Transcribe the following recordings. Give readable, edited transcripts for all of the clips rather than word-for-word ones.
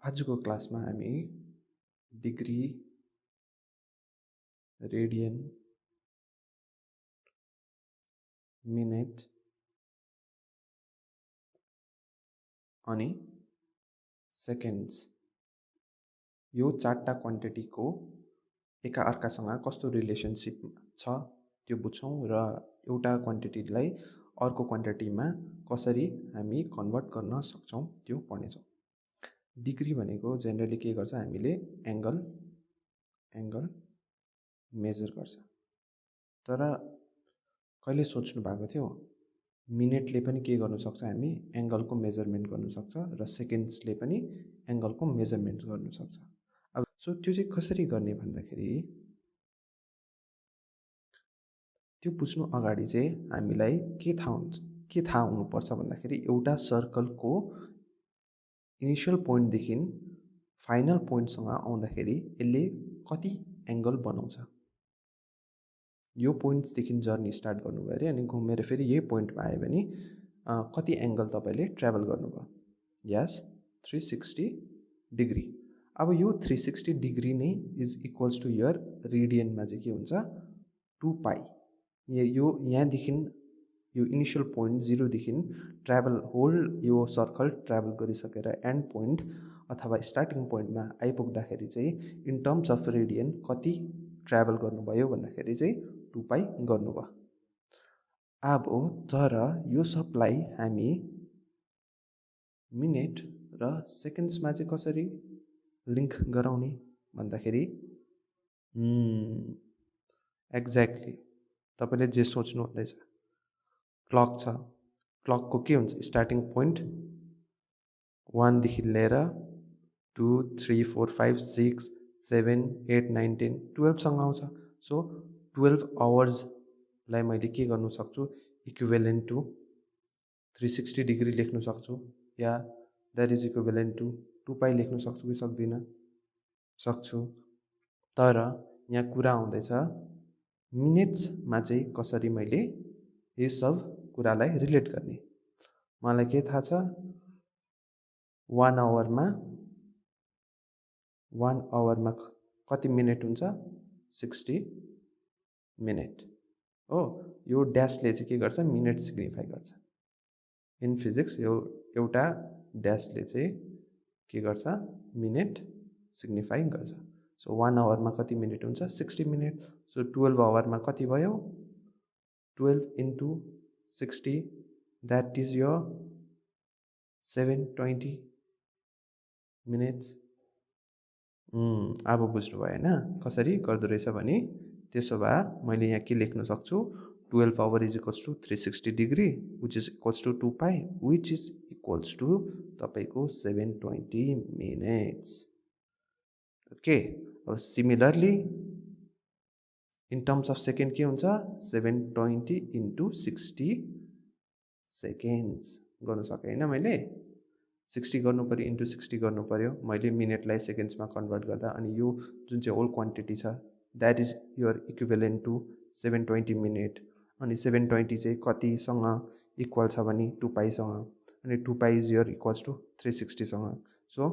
आजको क्लासमा हामी डिग्री, रेडियन, मिनेट अनि सेकेन्ड्स यो चारटा क्वान्टिटीको एकाअर्कासँग कस्तो रिलेसनसिप छ त्यो बुझ्छौँ र एउटा क्वान्टिटीलाई अर्को क्वान्टिटीमा कसरी हामी कन्भर्ट गर्न सक्छौँ त्यो पढ्नेछौँ। डिग्री भनेको जेनरली के गर्छ, हामीले एङ्गल मेजर गर्छ। तर कहिले सोच्नु भएको थियो मिनेटले पनि के गर्नु सक्छ, हामी एङ्गलको मेजरमेन्ट गर्नु सक्छ र सेकेन्ड्सले पनि एङ्गलको मेजरमेन्ट गर्नु सक्छ। अब सो त्यो चाहिँ कसरी गर्ने भन्दाखेरि त्यो बुझ्नु अगाडि चाहिँ हामीलाई के थाहा हुनुपर्छ भन्दाखेरि एउटा सर्कलको इनिसियल पोइन्टदेखि फाइनल पोइन्टसँग आउँदाखेरि यसले कति एङ्गल बनाउँछ। यो पोइन्ट्सदेखि जर्नी स्टार्ट गर्नुभयो अरे अनि घुमेर फेरि यही पोइन्टमा आयो भने कति एङ्गल तपाईँले ट्राभल गर्नुभयो। यस 360 डिग्री। अब यो 360 डिग्री नै इज इक्वल्स टु यर रेडियनमा चाहिँ के हुन्छ 2 पाई। यो यहाँदेखि यो इनिसियल पोइन्ट 0 देखि ट्राभल होल यो सर्कल ट्राभल गरिसकेर एन्ड पोइन्ट अथवा स्टार्टिङ पोइन्टमा आइपुग्दाखेरि चाहिँ इन टर्म्स अफ रेडियन कति ट्राभल गर्नुभयो भन्दाखेरि चाहिँ 2 पाई गर्नुभयो। अब तर यो सबलाई हामी मिनेट र सेकेन्ड्समा चाहिँ कसरी लिङ्क गराउने भन्दाखेरि एक्ज्याक्टली तपाईँले जे सोच्नु हुँदैछ, क्लक छ, क्लकको के हुन्छ स्टार्टिङ पोइन्ट 1 देखि लिएर 2 3 4 5 6 7 8 9 10 12सँग आउँछ। सो 12 आवर्सलाई मैले के गर्नु सक्छु, इक्विभेलेन्ट टु 360 डिग्री लेख्नु सक्छु या that is equivalent to 2 pi लेख्नु सक्छु कि सक्दिनँ, सक्छु। तर यहाँ कुरा आउँदैछ मिनेट्समा चाहिँ कसरी मैले यो सब कुरालाई रिलेट गर्ने। मलाई के थाहा छ 1 आवरमा कति मिनेट हुन्छ 60 मिनेट हो। यो ड्यासले चाहिँ के गर्छ, मिनेट सिग्निफाई गर्छ। इन फिजिक्स यो एउटा ड्यासले चाहिँ के गर्छ, मिनेट सिग्निफाई गर्छ। सो 1 आवरमा कति मिनेट हुन्छ 60 मिनेट। सो 12 आवरमा कति भयो 12 into 60 that is your 720 minutes. अब बुझ्नुभयो होइन कसरी गर्दो रहेछ भने। त्यसो भए मैले यहाँ के लेख्न सक्छु 12 hour is equals to 360 degree which is equals to 2 pi which is equals to तपाईँको 720 मिनेट्स। ओके। अब similarly in terms of second के हुन्छ 720 इन्टु 60 सेकेन्ड्स गर्नु सकेँ होइन मैले। 60 गर्नु पऱ्यो इन्टु 60 गर्नु पऱ्यो मैले मिनेटलाई सेकेन्ड्समा कन्भर्ट गर्दा। अनि यो जुन चाहिँ होल क्वान्टिटी छ that is your equivalent to 720 minute. अनि 720 चाहिँ कतिसँग इक्वल छ भने 2 पाईसँग। अनि 2 pi is your equals to 360सँग। सो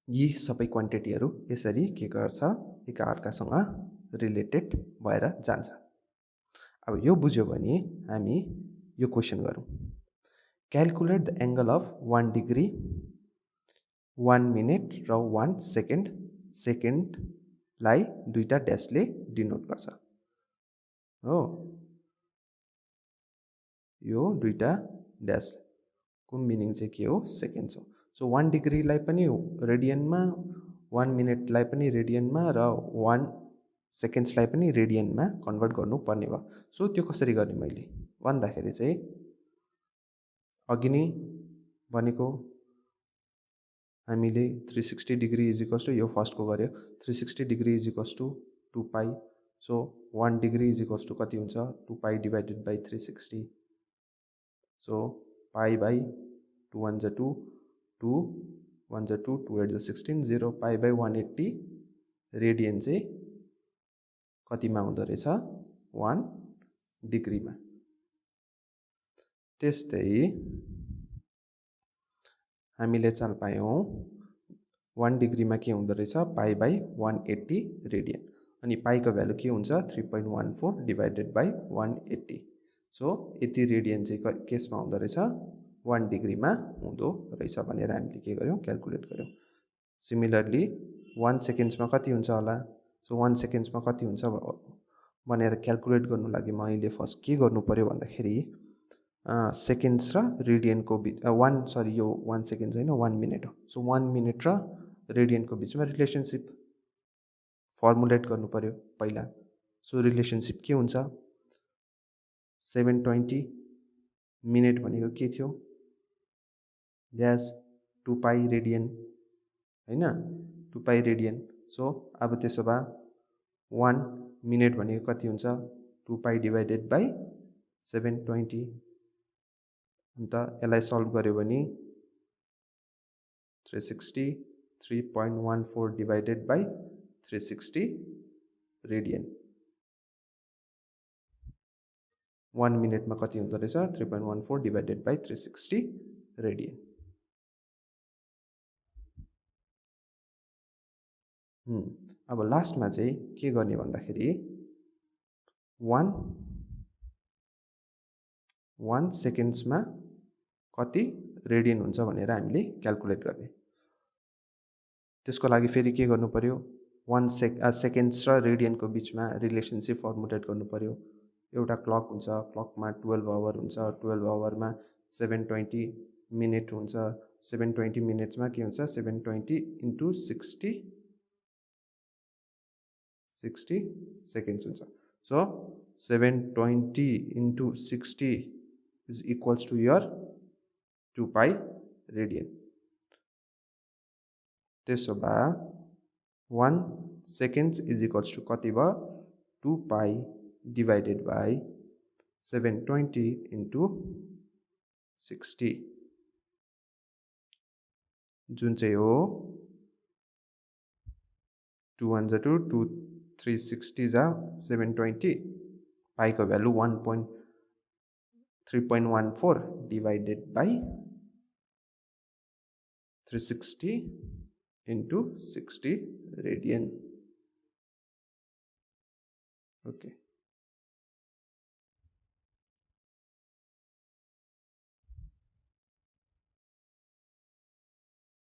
यी सबै क्वान्टिटीहरू यसरी के गर्छ एकाअर्कासँग रिलेटेड भएर जान्छ। अब यो बुझ्यो भने हामी यो क्वेसन गरौँ। Calculate the angle of 1 degree 1 minute र 1 सेकेन्ड। सेकेन्डलाई दुईटा ड्यासले डिनोट गर्छ हो। यो दुईटा ड्यासको मिनिङ चाहिँ के हो सेकेन्ड्स हो। सो 1 डिग्रीलाई पनि रेडियनमा 1 मिनेटलाई पनि रेडियनमा र 1 सेकेन्ड्सलाई पनि रेडियनमा कन्भर्ट गर्नुपर्ने भयो। सो त्यो कसरी गर्ने मैले भन्दाखेरि चाहिँ अघि नै भनेको हामीले 360 डिग्री इज इक्वल्स टु यो फर्स्टको गऱ्यो 360 degree is equals to 2 pi. So 1 degree is equals to कति हुन्छ 2 pi divided by 360। So pi by 2 1 जा 2 2 1 जा 2 2 8 जा 16 0 पाई बाई 180 रेडियन चाहिँ कतिमा हुँदो रहेछ 1 डिग्रीमा। त्यस्तै हामीले चाल पायौँ 1 डिग्रीमा के हुँदो रहेछ पाई बाई 180 रेडियन अनि पाईको भ्यालु के हुन्छ 3.14 डिभाइडेड बाई 180 सो यति रेडियन चाहिँ केसमा हुँदो रहेछ 1 डिग्रीमा हुँदो रहेछ भनेर हामीले के गर्यौँ क्याल्कुलेट गर्यौँ सिमिलरली 1 सेकेन्ड्समा कति हुन्छ होला सो 1 सेकेन्ड्समा कति हुन्छ भनेर क्याल्कुलेट गर्नु लागि म अहिले फर्स्ट के गर्नु पर्यो भन्दाखेरि सेकेन्ड्स र रेडियनको बिच यो 1 सेकेन्ड होइन 1 मिनट हो सो 1 मिनट र रेडियनको बिचमा रिलेसनसिप फर्मुलेट गर्नु पर्यो पहिला सो रिलेसनसिप के हुन्छ 720 मिनट भनेको के थियो ड्यास 2 पाई रेडियन हैन 2 पाई रेडियन सो अब त्यसो भए 1 मिनट भनेको कति हुन्छ 2 पाई डिभाइडेड बाई 720 अन्त यसलाई सल्भ गर्यो भने 360 3.14 डिभाइडेड बाई 360 रेडियन 1 मिनटमा कति हुँदो रहेछ 3.14 डिभाइडेड बाई 360 रेडियन अब लास्टमा चाहिँ के गर्ने भन्दाखेरि 1 सेकेन्ड्समा कति रेडियन हुन्छ भनेर हामीले क्याल्कुलेट गर्ने त्यसको लागि फेरि के गर्नु पर्यो 1 सेकेन्ड्स र रेडियनको बिचमा रिलेसनसिप फर्मुलेट गर्नु पर्यो एउटा क्लक हुन्छ क्लकमा 12 आवर हुन्छ 12 आवरमा 720 मिनट हुन्छ 720 मिनट्समा के हुन्छ 720 इन्टु 60 सेकेन्ड्स हुन्छ so 720 into 60 is equals to your 2 pi radian त्यसो भए 1 seconds is equals to कति भयो 2 pi divided by 720 into 60 जुन चाहिँ हो 2 1 2 2 360 जा 720 पाई को value 3.14 divided by 360 into 60 radian. Okay.